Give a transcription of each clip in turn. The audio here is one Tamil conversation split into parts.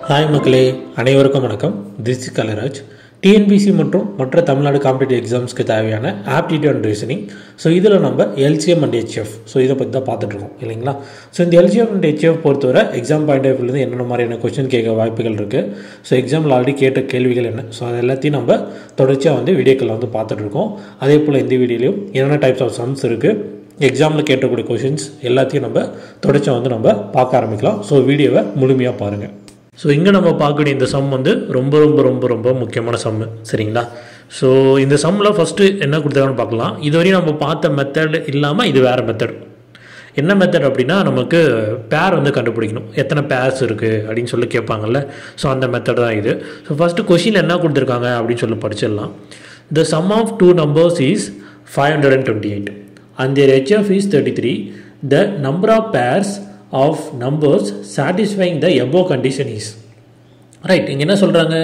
ஹாய் மக்களே, அனைவருக்கும் வணக்கம். This is கலராஜ். டிஎன்பிசி மற்றும் மற்ற தமிழ்நாடு காம்படிட்டிவ் எக்ஸாம்ஸ்க்கு தேவையான ஆப்டிடியூட் அண்ட் ரீசனிங். ஸோ இதில் நம்ம எல்சிஎம் அண்ட் ஹெச்எஃப் இதை பற்றி தான் பார்த்துட்ருக்கோம் இல்லைங்களா. ஸோ இந்த எல்சிஎம் அண்ட் ஹெச்எஃப் பொறுத்தவரை எக்ஸாம் பாயிண்ட் ஆஃப் வியூலேருந்து என்னென்ன மாதிரியான கொஸ்டின் கேட்க வாய்ப்புகள் இருக்குது, ஸோ எக்ஸாமில் ஆல்ரெடி கேட்ட கேள்விகள் என்ன, ஸோ அது எல்லாத்தையும் நம்ம தொடர்ச்சியாக வீடியோக்களில் பார்த்துட்ருக்கோம். அதே போல் இந்த வீடியோலையும் என்னென்ன டைப்ஸ் ஆஃப் சம்ஸ் இருக்குது, எக்ஸாமில் கேட்டக்கூடிய கொஷின்ஸ் எல்லாத்தையும் நம்ம தொடர்ச்சியாக நம்ம பார்க்க ஆரம்பிக்கலாம். ஸோ வீடியோவை முழுமையாக பாருங்கள். ஸோ இங்கே நம்ம பார்க்கக்கூடிய இந்த சம் ரொம்ப ரொம்ப ரொம்ப ரொம்ப முக்கியமான சம்மு, சரிங்களா. ஸோ இந்த சம்மில் ஃபஸ்ட்டு என்ன கொடுத்தாங்கன்னு பார்க்கலாம். இதுவரையும் நம்ம பார்த்த மெத்தட் இல்லாமல் இது வேறு மெத்தட். என்ன மெத்தட் அப்படின்னா, நமக்கு பேர் கண்டுபிடிக்கணும், எத்தனை பேர்ஸ் இருக்குது அப்படின்னு சொல்லி கேட்பாங்கல்ல. ஸோ அந்த மெத்தட் தான் இது. ஸோ ஃபஸ்ட்டு கொஷின் என்ன கொடுத்துருக்காங்க அப்படின்னு சொல்லி படிச்சிடலாம். The sum of two numbers is 528 and their HF is 33. The number of pairs of numbers satisfying the above condition is. Right, இங்கே என்ன சொல்கிறாங்க,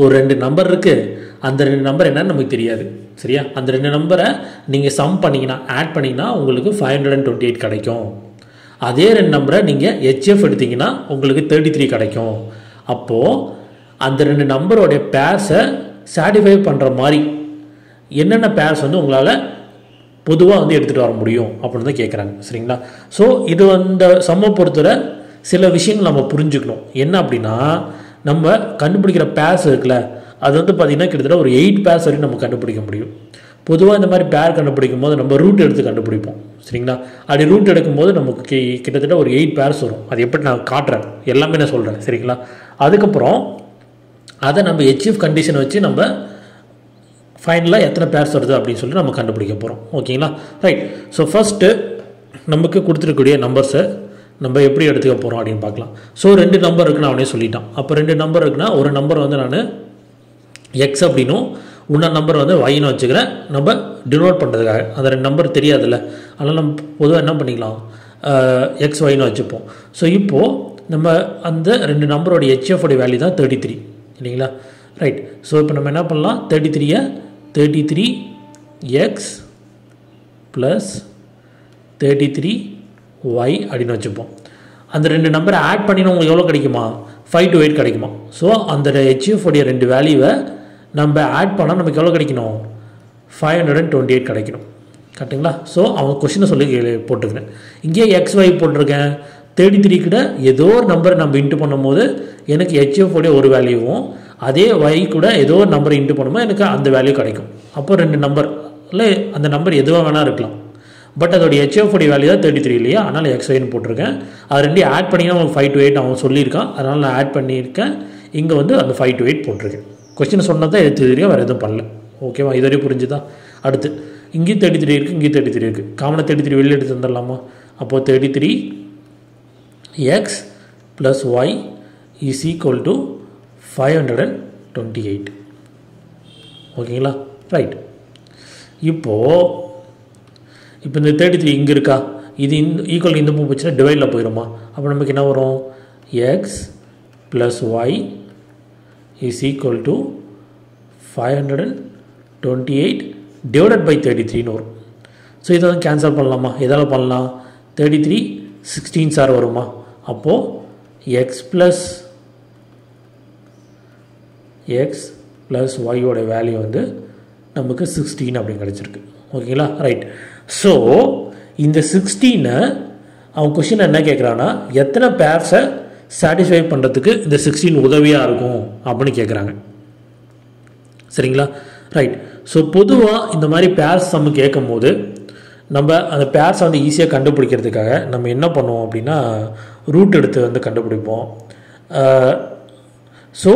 ஒரு ரெண்டு நம்பர் இருக்குது, அந்த ரெண்டு நம்பர் என்னன்னு நமக்கு தெரியாது, சரியா. அந்த ரெண்டு நம்பரை நீங்கள் சம் பண்ணிங்கன்னா, ஆட் பண்ணிங்கன்னா உங்களுக்கு 528 கிடைக்கும். அதே ரெண்டு நம்பரை நீங்கள் ஹெச்எஃப் எடுத்திங்கன்னா உங்களுக்கு 33 கிடைக்கும். அப்போது அந்த ரெண்டு நம்பரோடைய பேர்ஸை சாட்டிஸ்ஃபை பண்ணுற மாதிரி என்னென்ன பேர்ஸ் உங்களால் பொதுவாக எடுத்துகிட்டு வர முடியும் அப்படின்னு தான் கேட்குறாங்க, சரிங்களா. ஸோ இது அந்த சம்மை பொறுத்தவரை சில விஷயங்கள் நம்ம புரிஞ்சுக்கணும். என்ன அப்படின்னா, நம்ம கண்டுபிடிக்கிற பேர்ஸ் இருக்குல்ல, அது பார்த்திங்கன்னா கிட்டத்தட்ட ஒரு 8 பேர்ஸ் வரைக்கும் நம்ம கண்டுபிடிக்க முடியும். பொதுவாக இந்த மாதிரி பேர் கண்டுபிடிக்கும் போது நம்ம ரூட் எடுத்து கண்டுபிடிப்போம், சரிங்களா. அப்படி ரூட் எடுக்கும்போது நமக்கு கிட்டத்தட்ட ஒரு 8 பேர்ஸ் வரும். அது எப்படி நான் காட்டுறேன், எல்லாமே நான் சொல்கிறேன், சரிங்களா. அதுக்கப்புறம் அதை நம்ம ஹெச்எஃப் கண்டிஷன் வச்சு நம்ம ஃபைனலாக எத்தனை பேர்ஸ் வருது அப்படின்னு சொல்லி நம்ம கண்டுபிடிக்க போகிறோம், ஓகேங்களா. ரைட். ஸோ ஃபஸ்ட்டு நமக்கு கொடுத்துருக்கக்கூடிய நம்பர்ஸை நம்ம எப்படி எடுத்துக்க போகிறோம் அப்படின்னு பார்க்கலாம். ஸோ ரெண்டு நம்பர் இருக்குன்னு அவனே சொல்லிட்டான். அப்போ ரெண்டு நம்பர் இருக்குன்னா ஒரு நம்பர் நான் எக்ஸ் அப்படின்னும் இன்னொரு நம்பர் ஒய்னு வச்சுக்கிறேன், நம்ம டினோட் பண்ணுறதுக்காக. அந்த ரெண்டு நம்பர் தெரியாதுல்ல, அதனால் நம்ம பொதுவாக என்ன பண்ணிக்கலாம், எக்ஸ் ஒய்னு வச்சுப்போம். ஸோ இப்போது நம்ம அந்த ரெண்டு நம்பரோடைய ஹெச்எஃபோடைய வேல்யூ தான் 33 இல்லைங்களா. ரைட். ஸோ இப்போ நம்ம என்ன பண்ணலாம், 33x ப்ளஸ் 33y அப்படின்னு வச்சுப்போம். அந்த ரெண்டு நம்பரை ஆட் பண்ணினா உங்களுக்கு எவ்வளோ கிடைக்குமா, 528 கிடைக்குமா. ஸோ அந்த ஹெச்எஃபோடைய ரெண்டு வேல்யூவை நம்ம ஆட் பண்ணால் நமக்கு எவ்வளோ கிடைக்கணும், 528 கிடைக்கணும், கரெக்டுங்களா. ஸோ அவங்க கொஷினை சொல்லி போட்டுக்கிறேன். இங்கேயே XY போட்டிருக்கேன். 33 கிட்ட ஏதோ ஒரு நம்பரை நம்ம இன்ட்டு பண்ணும்போது எனக்கு ஹெச்எஃபோடைய ஒரு வேல்யூவும், அதே y கூட ஏதோ ஒரு நம்பரை இன்ட்டு பண்ணும்போது எனக்கு அந்த வேல்யூ கிடைக்கும். அப்போ ரெண்டு நம்பர் இல்லை, அந்த நம்பர் எதுவாக வேணால் இருக்கலாம், பட் அதோடைய ஹெச்எஃபோடைய வேல்யூ தான் 33 இல்லையா, அதனால் XYன்னு போட்டிருக்கேன். அது ரெண்டையும் ஆட் பண்ணிங்கன்னா உங்களுக்கு 528 அவன் சொல்லியிருக்கான், அதனால் நான் ஆட் பண்ணியிருக்கேன். இங்கே அந்த 528 போட்டிருக்கேன். கொஸ்டின் சொன்னது தான் எடுத்து தெரியும், வேறு எதுவும் பண்ணல, ஓகேவா. இதுவரையும் புரிஞ்சுதா. அடுத்து இங்கேயும் 33 இருக்குது, இங்கேயும் 33 இருக்குது. காமனாக 33 வெளியே எடுத்து வந்துடலாமா. அப்போது 33x plus y is equal to 528, ஓகேங்களா. ரைட். இப்போது இந்த 33 இங்கே இருக்கா, இது ஈக்குவல் இந்த பூ போச்சுன்னா டிவைடில் போயிடுமா. அப்போ நமக்கு என்ன வரும், x plus y is equal to 528 divided by 33ன்னு வரும். ஸோ இதை கேன்சல் பண்ணலாமா, எதால் பண்ணலாம், 33 16 சார் வருமா. அப்போது எக்ஸ் ப்ளஸ் ஒய்யோட வேல்யூ நமக்கு 16 அப்படின்னு கிடச்சிருக்கு, ஓகேங்களா. ரைட். ஸோ இந்த 16 அவன் கொஷின் என்ன கேட்குறான்னா, எத்தனை பேர்ஸை சாட்டிஸ்ஃபை பண்ணுறதுக்கு இந்த 16 உதவியாக இருக்கும் அப்படின்னு கேட்குறாங்க, சரிங்களா. ரைட். ஸோ பொதுவாக இந்த மாதிரி பேர்ஸ் நம்ம கேட்கும் போது நம்ம அந்த பேர்ஸை ஈஸியாக கண்டுபிடிக்கிறதுக்காக நம்ம என்ன பண்ணுவோம் அப்படின்னா, ரூட் எடுத்து கண்டுபிடிப்போம். ஸோ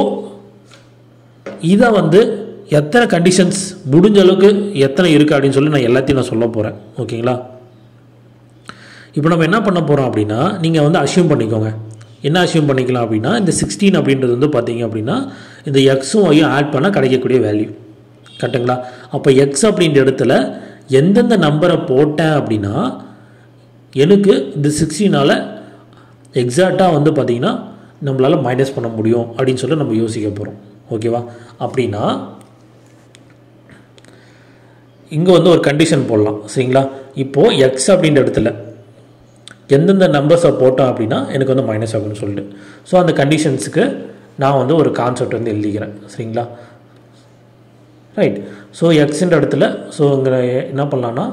இதை எத்தனை கண்டிஷன்ஸ் முடிஞ்ச அளவுக்கு எத்தனை இருக்குது அப்படின்னு சொல்லி நான் எல்லாத்தையும் நான் சொல்ல போகிறேன், ஓகேங்களா. இப்போ நம்ம என்ன பண்ண போகிறோம் அப்படின்னா, நீங்கள் அஷ்யூம் பண்ணிக்கோங்க. என்ன அஷ்யூம் பண்ணிக்கலாம் அப்படின்னா, இந்த 16 அப்படின்றது பார்த்தீங்க அப்படின்னா இந்த எக்ஸும் ஒய்யும் ஆட் பண்ணால் கிடைக்கக்கூடிய வேல்யூ, கரெக்டுங்களா. அப்போ எக்ஸ் அப்படின்ற இடத்துல எந்தெந்த நம்பரை போட்டேன் அப்படின்னா எனக்கு இந்த 16ஆல் எக்ஸாக்டாக பார்த்தீங்கன்னா நம்மளால் மைனஸ் பண்ண முடியும் அப்படின்னு சொல்லி நம்ம யோசிக்க போகிறோம், ஓகேவா. அப்படின்னா இங்கே ஒரு கண்டிஷன் போடலாம், சரிங்களா. இப்போது எக்ஸ் அப்படின்ற இடத்துல எந்தெந்த நம்பர்ஸை போட்டோம் அப்படின்னா எனக்கு மைனஸ் ஆகும்னு சொல்லிட்டு. ஸோ அந்த கண்டிஷன்ஸுக்கு நான் வந்து ஒரு கான்செப்ட் வந்து எழுதிக்கிறேன் சரிங்களா ரைட் ஸோ எக்ஸுன்ற இடத்துல ஸோ இங்கே என்ன பண்ணலான்னா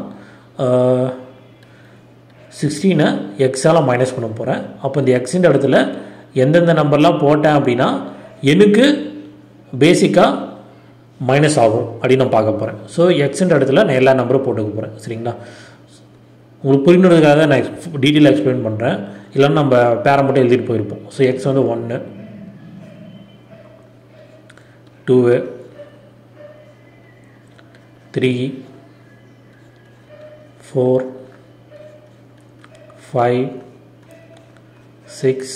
16 எக்ஸால் மைனஸ் பண்ண போகிறேன் அப்போ இந்த எக்ஸுன்ற இடத்துல எந்தெந்த நம்பர்லாம் போட்டேன் அப்படின்னா எனக்கு பேசிக்காக மைனஸ் ஆகும் அப்படின்னு நான் பார்க்க போகிறேன் ஸோ எக்ஸுன்ற இடத்துல நான் எல்லா நம்பரும் போட்டுக்க போகிறேன் சரிங்களா உங்களுக்கு புரிஞ்சுறதுக்காக தான் நான் டீட்டெயிலாக எக்ஸ்பிளைன் பண்ணுறேன் இல்லைன்னா நம்ம பேரை மட்டும் எழுதிட்டு போயிருப்போம் ஸோ எக்ஸ் வந்து 1 2 3 4 5 6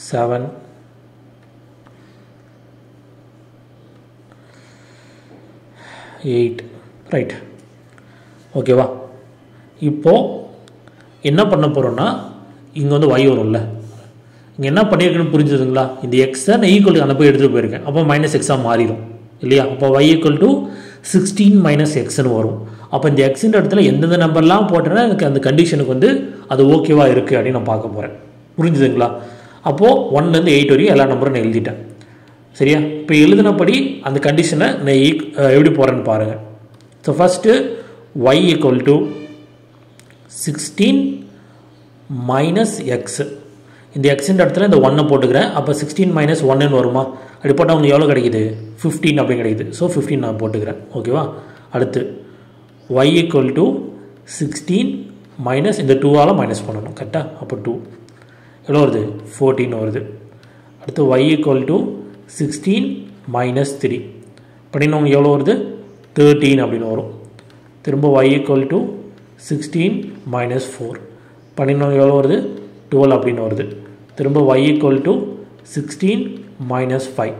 7 8 ரைட் ஓகேவா இப்போது என்ன பண்ண போகிறோன்னா இங்கே வந்து y வரும்ல இங்கே என்ன பண்ணியிருக்குன்னு புரிஞ்சுதுங்களா இந்த எக்ஸை நான் ஈக்குவலுக்கு அந்த போய் எடுத்துகிட்டு போயிருக்கேன் அப்போ மைனஸ் எக்ஸாக மாறிடும் இல்லையா அப்போ y ஈக்குவல் டு 16 மைனஸ் எக்ஸ்ன்னு வரும் அப்போ இந்த எக்ஸுன்ற இடத்துல எந்தெந்த நம்பர்லாம் போட்டேன்னா எனக்கு அந்த கண்டிஷனுக்கு வந்து அது ஓகேவாக இருக்குது அப்படின்னு நான் பார்க்க போகிறேன் புரிஞ்சுதுங்களா அப்போது 1லேருந்து 8 வரையும் எல்லா நம்பரும் நான் எழுதிட்டேன் சரியா இப்போ எழுதினபடி அந்த கண்டிஷனை நான் எப்படி போகிறேன்னு பாருங்கள் so first y equal to 16 minus X இந்த எக்ஸுன்ற இடத்துல இந்த 1 போட்டுக்கிறேன் அப்போ 16 மைனஸ் 1ன்னு வருமா அப்படி போட்டால் உங்களுக்கு எவ்வளோ கிடைக்குது 15 அப்படின்னு கிடைக்குது ஸோ 15 நான் போட்டுக்கிறேன் ஓகேவா அடுத்து y ஈக்குவல் டு 16 மைனஸ் இந்த 2ஆல் மைனஸ் பண்ணணும் கரெக்டாக அப்போ 2 எவ்வளோ வருது 14 வருது அடுத்து y ஈக்குவல் டு 16 மைனஸ் 3 பண்ணினா உங்களுக்கு எவ்வளோ வருது 13 அப்படின்னு வரும் திரும்ப y ஈக்குவல் டு 16 மைனஸ் 4 பண்ணினா எவ்வளோ வருது 12 அப்படின்னு வருது திரும்ப y ஈக்குவல் டு 16 மைனஸ் 5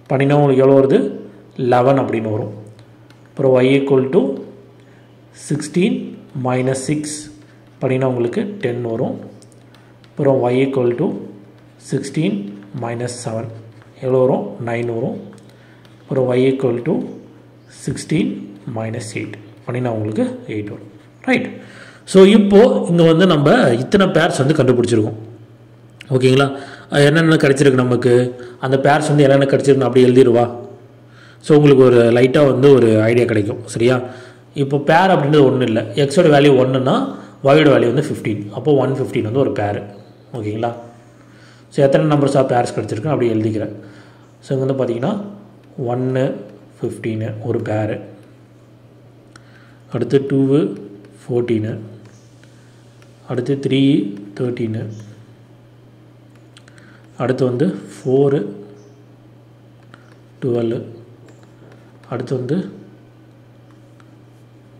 பண்ணினா உங்களுக்கு எவ்வளோ வருது 11 அப்படின்னு வரும் அப்புறம் y ஈக்குவல் டு 16 மைனஸ் 6 பண்ணினா உங்களுக்கு 10 வரும் அப்புறம் y ஈக்குவல் டு 16 மைனஸ் 7 எவ்வளோ வரும் 9 வரும் அப்புறம் y ஈக்குவல் டு 16 மைனஸ் 8 பண்ணினா உங்களுக்கு 8 வரும் ரைட் ஸோ இப்போது இங்கே வந்து நம்ம இத்தனை பேர்ஸ் வந்து கண்டுபிடிச்சிருக்கோம் ஓகேங்களா என்னென்ன கிடச்சிருக்கு நமக்கு அந்த பேர்ஸ் வந்து என்னென்ன கிடச்சிருக்கு அப்படி எழுதிடுவா ஸோ உங்களுக்கு ஒரு லைட்டாக வந்து ஒரு ஐடியா கிடைக்கும் சரியா இப்போ பேர் அப்படின்றது ஒன்றும் இல்லை எக்ஸோட வேல்யூ 1ன்னா ஒயோட வேல்யூ வந்து 15 அப்போது 115 வந்து ஒரு பேர் ஓகேங்களா ஸோ எத்தனை நம்பர்ஸ் ஆஃப் பேர்ஸ் கிடச்சிருக்கு அப்படி எழுதிக்கிறேன் ஸோ இங்கே வந்து பார்த்தீங்கன்னா 1 15 ஒரு பேர் அடுத்து 2 14 அடுத்து 3 13 அடுத்து வந்து 4 12 அடுத்து வந்து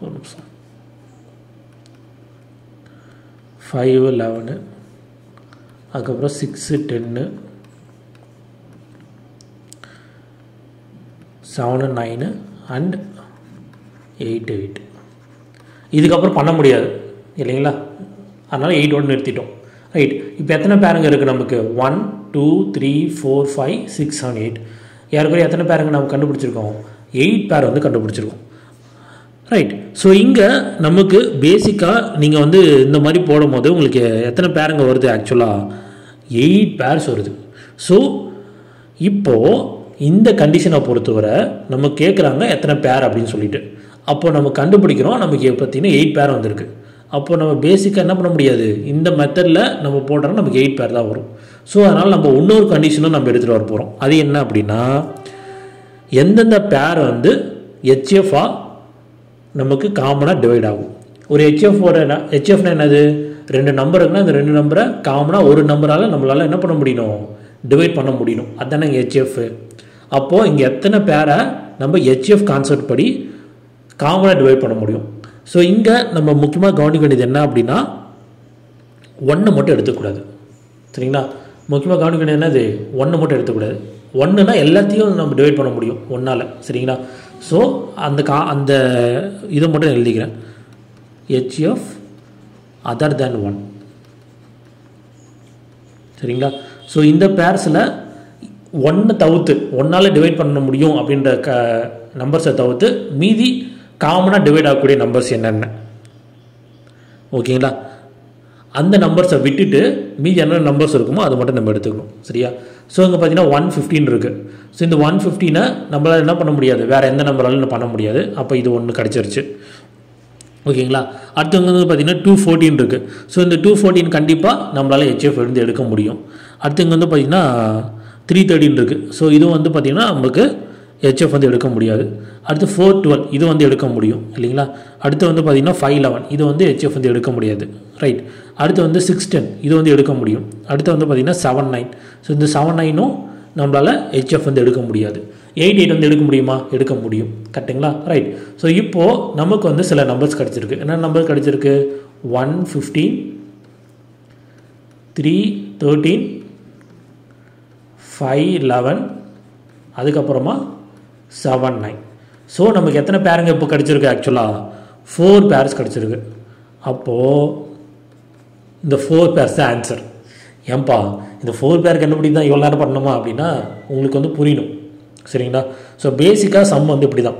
ஒரு நிமிஷம் 5 11 அதுக்கப்புறம் 6 10 7 9 அண்ட் 8 8 இதுக்கப்புறம் பண்ண முடியாது இல்லைங்களா அதனால் 8 நிறுத்திட்டோம் ரைட் இப்போ எத்தனை பேருங்க இருக்குது நமக்கு 1 2 3 4 5 6 7 8 யாருக்குரிய எத்தனை பேருங்க நம்ம கண்டுபிடிச்சிருக்கோம் 8 பேர் வந்து கண்டுபிடிச்சிருக்கோம் ரைட் ஸோ இங்கே நமக்கு பேசிக்காக நீங்கள் வந்து இந்த மாதிரி போடும் போது உங்களுக்கு எத்தனை பேருங்க வருது ஆக்சுவலாக 8 பேர்ஸ் வருது ஸோ இப்போது இந்த கண்டிஷனை பொறுத்தவரை நம்ம கேட்குறாங்க எத்தனை பேர் அப்படின்னு சொல்லிட்டு அப்போ நம்ம கண்டுபிடிக்கிறோம் நமக்கு பார்த்தீங்கன்னா 8 பேர் வந்திருக்கு அப்போ நம்ம பேசிக்காக என்ன பண்ண முடியாது இந்த மெத்தடில் நம்ம போட்டோம்னா நமக்கு 8 பேர் தான் வரும் ஸோ அதனால் நம்ம இன்னொரு கண்டிஷனும் நம்ம எடுத்துகிட்டு வர போகிறோம் அது என்ன அப்படின்னா எந்தெந்த பேர் வந்து ஹெச்எஃப்ஆ நமக்கு காமனாக டிவைட் ஆகும் ஒரு ஹெச்எஃப்னா என்னது 2 நம்பர் இருக்குன்னா இந்த 2 நம்பரை காமனாக ஒரு நம்பரால் நம்மளால் என்ன பண்ண முடியணும் டிவைட் பண்ண முடியணும் அதுதானே ஹெச்எஃப் அப்போது இங்கே எத்தனை பேரை நம்ம ஹெச்எஃப் கான்செப்ட் படி காமனாக டிவைட் பண்ண முடியும் ஸோ இங்கே நம்ம முக்கியமாக கவனிக்க வேண்டியது என்ன அப்படின்னா 1 மட்டும் எடுத்துக்கூடாது சரிங்களா முக்கியமாக கவனிக்க வேண்டியது என்னது 1 மட்டும் எடுத்துக்கூடாது 1னா எல்லாத்தையும் நம்ம டிவைட் பண்ண முடியும் 1ஆல் சரிங்களா ஸோ அந்த இதை மட்டும் எழுதிக்கிறேன் ஹெச்எஃப் அதர் தேன் 1 சரிங்களா ஸோ இந்த பேர்ஸில் 1 தவிர்த்து 1ஆல் டிவைட் பண்ண முடியும் அப்படின்ற நம்பர்ஸை தவிர்த்து மீதி காமனாக டிவைட் ஆகக்கூடிய நம்பர்ஸ் என்னென்ன ஓகேங்களா அந்த நம்பர்ஸை விட்டுட்டு மீதி என்ன நம்பர்ஸ் இருக்குமோ அது மட்டும் நம்ம எடுத்துக்கணும். சரியா? ஸோ இங்கே பார்த்தீங்கன்னா 115 இருக்குது. ஸோ இந்த 115 நம்மளால் என்ன பண்ண முடியாது, வேறு எந்த நம்பராலும் பண்ண முடியாது. அப்போ இது ஒன்று கிடச்சிருச்சு. ஓகேங்களா? அடுத்தவங்க வந்து பார்த்தீங்கன்னா 214 இருக்குது. ஸோ இந்த 214 கண்டிப்பாக நம்மளால் ஹெச்எஃப் எழுந்து எடுக்க முடியும். அடுத்தவங்க வந்து பார்த்தீங்கன்னா 313 இருக்குது. ஸோ இதுவும் வந்து பார்த்திங்கன்னா நம்மளுக்கு ஹெச்எஃப் வந்து எடுக்க முடியாது. அடுத்து 412 இது வந்து எடுக்க முடியும் இல்லைங்களா? அடுத்து வந்து பார்த்திங்கன்னா 511 இது வந்து ஹெச்எஃப் வந்து எடுக்க முடியாது. ரைட். அடுத்து வந்து 610 இது வந்து எடுக்க முடியும். அடுத்து வந்து பார்த்திங்கன்னா 79. ஸோ இந்த 79ம் நம்மளால் ஹெச்எஃப் வந்து எடுக்க முடியாது. 88 வந்து எடுக்க முடியுமா? எடுக்க முடியும். கரெக்டுங்களா? ரைட். ஸோ இப்போது நமக்கு வந்து சில நம்பர்ஸ் கிடச்சிருக்கு. என்ன நம்பர் கிடச்சிருக்கு? 115, 313, 511, அதுக்கப்புறமா 79. ஸோ நமக்கு எத்தனை பேருங்க இப்போ கிடச்சிருக்கு? ஆக்சுவலாக 4 பேர்ஸ் கிடச்சிருக்கு. அப்போது இந்த 4 பேர்ஸ் தான் ஆன்சர். ஏன்பா இந்த 4 பேர் கண்டுபிடி தான் இவ்வளோ நேரம் பண்ணணுமா அப்படின்னா உங்களுக்கு வந்து புரியணும். சரிங்களா? ஸோ பேசிக்காக சம் வந்து இப்படி தான்.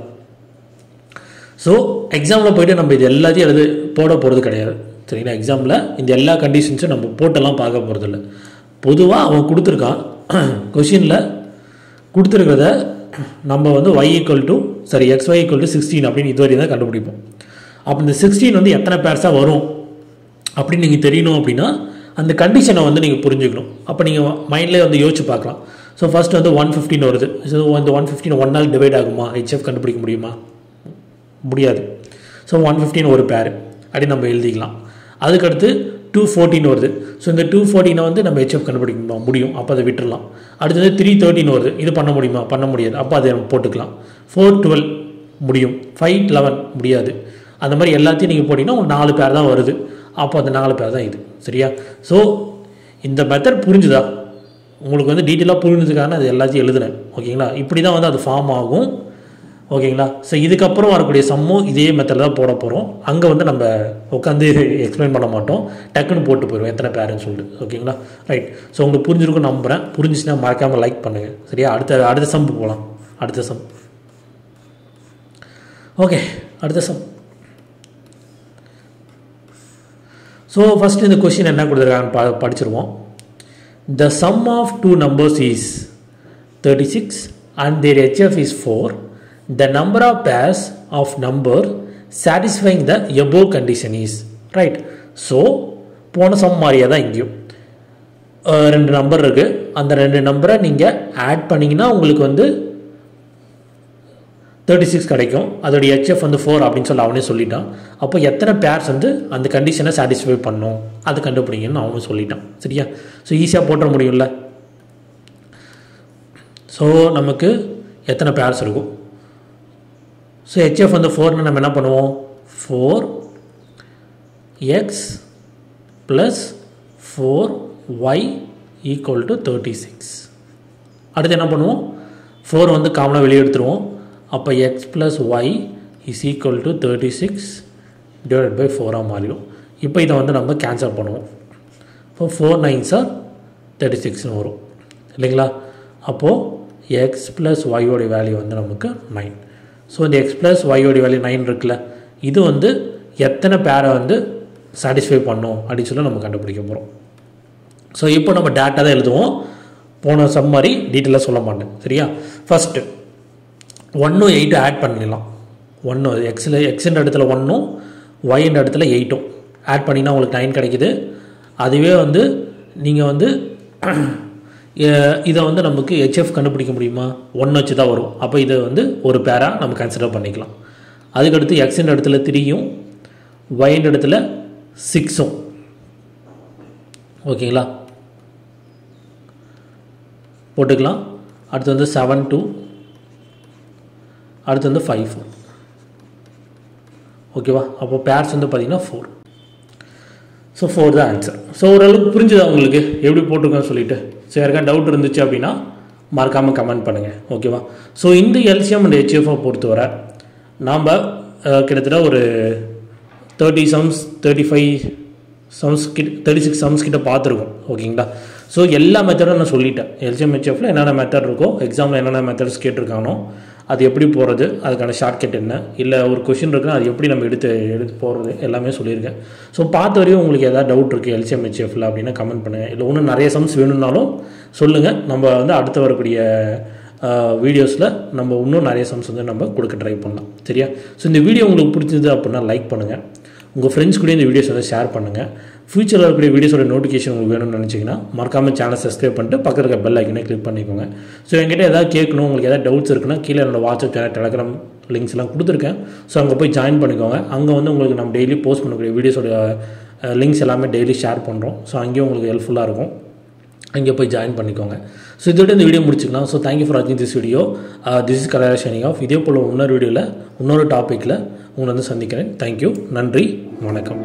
ஸோ எக்ஸாமில் போய்ட்டு நம்ம இது எல்லாத்தையும் போட போகிறது கிடையாது. சரிங்களா? எக்ஸாமில் இந்த எல்லா கண்டிஷன்ஸும் நம்ம போட்டெல்லாம் பார்க்க போகிறதில்ல. பொதுவாக அவன் கொடுத்துருக்கான், கொஷினில் கொடுத்துருக்கிறத நம்ம வந்து xy = 16 அப்படின்னு இதுவரை தான் கண்டுபிடிப்போம். அப்போ இந்த 16 வந்து எத்தனை பேர்ஸாக வரும் அப்படின்னு நீங்கள் தெரியணும் அப்படின்னா அந்த கண்டிஷனை வந்து நீங்கள் புரிஞ்சுக்கணும். அப்போ நீங்கள் மைண்ட்லேயே வந்து யோசிச்சு பார்க்கலாம். ஸோ ஃபஸ்ட் வந்து 115 வருது. ஸோ இந்த 115 1 டிவைட் ஆகுமா? ஹெச்எஃப் கண்டுபிடிக்க முடியுமா? முடியாது. ஸோ 115 ஒரு பேர் அப்படி நம்ம எழுதிக்கலாம். அதுக்கடுத்து 214 வருது. ஸோ இந்த 214 வந்து நம்ம ஹெச்எஃப் கண்டுபிடிக்க முடியும். அப்போ அதை விட்டுடலாம். அடுத்தது 313 வருது. இது பண்ண முடியுமா? பண்ண முடியாது. அப்போ அதை நம்ம போட்டுக்கலாம். 412 முடியும். 511 முடியாது. அந்த மாதிரி எல்லாத்தையும் நீங்கள் போட்டிங்கன்னா உங்களுக்கு 4 பேர் தான் வருது. அப்போ அந்த 4 பேர் தான் இது. சரியா? ஸோ இந்த மெத்தட் புரிஞ்சுதா உங்களுக்கு? வந்து டீட்டெயிலாக புரிஞ்சதுக்கான அது எல்லாத்தையும் எழுதுனேன். ஓகேங்களா? இப்படி தான் வந்து அது ஃபார்ம் ஆகும். ஓகேங்களா? ஸோ இதுக்கப்புறம் வரக்கூடிய சம்மும் இதே மெத்தடில் தான் போட போகிறோம். அங்கே வந்து நம்ம உட்காந்து எக்ஸ்பிளைன் பண்ண மாட்டோம், டக்குன்னு போட்டு போயிடுவோம் எத்தனை பேருன்னு சொல்லிட்டு. ஓகேங்களா? ரைட். ஸோ உங்களுக்கு புரிஞ்சிருக்கும் நம்புகிறேன். புரிஞ்சிச்சுன்னா மறக்காமல் லைக் பண்ணுங்கள். சரியா? அடுத்த சம் போகலாம். அடுத்த சம். ஓகே, அடுத்த சம். ஸோ ஃபஸ்ட்டு இந்த கொஸ்டின் என்ன கொடுத்துருக்காங்கன்னு படிச்சிருவோம். The sum of 2 numbers is 36 and their HF is 4. The number of pairs of number satisfying the above condition is. Right. So போன சம் மாதிரியே தான் இங்கேயும் 2 நம்பர் இருக்குது. அந்த 2 நம்பரை நீங்கள் ஆட் பண்ணிங்கன்னா உங்களுக்கு வந்து 36 கிடைக்கும். அதோடைய HF வந்து 4 அப்படின்னு சொல்லி அவனே சொல்லிட்டான். அப்போ எத்தனை பேர்ஸ் வந்து அந்த கண்டிஷனை சாட்டிஸ்ஃபை பண்ணும் அது கண்டுபிடிங்கன்னு அவனும் சொல்லிட்டான். சரியா? ஸோ ஈஸியாக போட்ட முடியும்ல. ஸோ நமக்கு எத்தனை பேர்ஸ் இருக்கும்? ஸோ HF வந்து 4ன்னு நம்ம என்ன பண்ணுவோம்? 4x + 4y = 36. அடுத்து என்ன பண்ணுவோம்? 4 வந்து காமனாக வெளியே எடுத்துருவோம். அப்போ x + y = 36 / 4 மாறிடும். இப்போ இதை வந்து நம்ம கேன்சல் பண்ணுவோம். இப்போ 4 9s are 36ன்னு வரும் இல்லைங்களா? அப்போது x + y ஓடைய வேல்யூ வந்து நமக்கு 9. ஸோ இந்த x + y ஓடைய வேல்யூ 9 இருக்குல்ல, இது வந்து எத்தனை பேரை வந்து சாட்டிஸ்ஃபை பண்ணும் அப்படின்னு சொல்லி நம்ம கண்டுபிடிக்க போகிறோம். ஸோ இப்போ நம்ம டேட்டா தான் எழுதுவோம். போன சம் மாதிரி டீட்டெயிலாக சொல்ல மாட்டேன். சரியா? ஃபஸ்ட்டு 1 8 ஆட் பண்ணிடலாம். 1 எக்ஸுன்ற இடத்துல 1, ஒய்ன்ற இடத்துல 8 ஆட் பண்ணிங்கன்னா உங்களுக்கு 9 கிடைக்குது. அதுவே வந்து நீங்கள் வந்து இதை வந்து நமக்கு HF கண்டுபிடிக்க முடியுமா? 1 வச்சு தான் வரும். அப்போ இதை வந்து ஒரு பேராக நம்ம கன்சிடர் பண்ணிக்கலாம். அதுக்கடுத்து எக்ஸுன்ற இடத்துல 3யும் ஒய்ன்ற இடத்துல 6ம். ஓகேங்களா? போட்டுக்கலாம். அடுத்து வந்து 7 2, அடுத்து வந்து 5 4. ஓகேவா? அப்போ பேர்ஸ் வந்து பார்த்திங்கன்னா 4. ஸோ 4 தான் ஆன்சர். ஸோ ஓரளவுக்கு புரிஞ்சுதா உங்களுக்கு எப்படி போட்டிருக்கோன்னு சொல்லிட்டு? ஸோ யாருக்கா டவுட் இருந்துச்சு அப்படின்னா மறக்காமல் கமெண்ட் பண்ணுங்கள். ஓகேவா? ஸோ இந்த LCM அண்ட் HF பொறுத்தவரை நாம் கிட்டத்தட்ட ஒரு 30 சம்ஸ் 35 சம்ஸ் கிட்ட 36 சம்ஸ் கிட்ட பார்த்துருக்கோம். ஓகேங்களா? ஸோ எல்லா மெத்தடும் நான் சொல்லிட்டேன். LCM HFல என்னென்ன மெத்தட் இருக்கோ, எக்ஸாமில் என்னென்ன மெத்தட்ஸ் கேட்டிருக்கானோ அது எப்படி போகிறது, அதுக்கான ஷார்ட்கட் என்ன, இல்லை ஒரு கொஷின் இருக்குன்னா அது எப்படி நம்ம எடுத்து போகிறது எல்லாமே சொல்லியிருக்கேன். ஸோ பார்த்த வரையும் உங்களுக்கு எதாவது டவுட் இருக்குது எல்சிஎம் ஹெச்எஃப்ல அப்படின்னா கமெண்ட் பண்ணுங்கள். இல்லை இன்னும் நிறைய சம்ஸ் வேணும்னாலும் சொல்லுங்கள். நம்ம வந்து அடுத்து வரக்கூடிய வீடியோஸில் நம்ம இன்னும் நிறைய சம்ஸ் வந்து நம்ம கொடுக்க ட்ரை பண்ணலாம். சரியா? ஸோ இந்த வீடியோ உங்களுக்கு பிடிச்சது அப்படின்னா லைக் பண்ணுங்கள். உங்கள் ஃப்ரெண்ட்ஸ் கூட இந்த வீடியோஸ் வந்து ஷேர் பண்ணுங்கள். ஃபியூச்சரில் இருக்கக்கூடிய வீடியோஸோட நோட்டிஃபிகேஷன் உங்களுக்கு வேணும்னு நினச்சிங்கன்னா மறக்காமல் சேனல் சப்ஸ்கிரைப் பண்ணிட்டு பக்கத்தில் இருக்க பெல் ஐக்கனே கிளிக் பண்ணிக்கோங்க. ஸோ என்கிட்ட எதாவது கேட்கணும், உங்களுக்கு எதாவது டவுட்ஸ் இருக்குன்னா கீழே என்னோட வாட்ஸ்அப் சேனல், டெலகிராம் லிங்க்ஸ் எல்லாம் கொடுத்துருக்கேன். ஸோ அங்கே போய் ஜாயின் பண்ணிக்கோங்க. அங்கே வந்து உங்களுக்கு நம்ம டெய்லி போஸ்ட் பண்ணக்கூடிய வீடியோஸோட லிங்க்ஸ் எல்லாமே டெய்லி ஷேர் பண்ணுறோம். ஸோ அங்கேயும் உங்களுக்கு ஹெல்ப்ஃபுல்லாக இருக்கும். அங்கே போய் ஜாயின் பண்ணிக்கோங்க. ஸோ இதோட இந்த வீடியோ முடிச்சுக்கலாம். ஸோ தேங்க்யூ ஃபார் வாட்சிங் திஸ் வீடியோ. திஸ் இஸ் கலரா ஷைனிங் ஆஃப். இதே போல் இன்னொரு வீடியோவில் இன்னொரு டாப்பிக்கில் உங்களை வந்து சந்திக்கிறேன். தேங்க்யூ. நன்றி. வணக்கம்.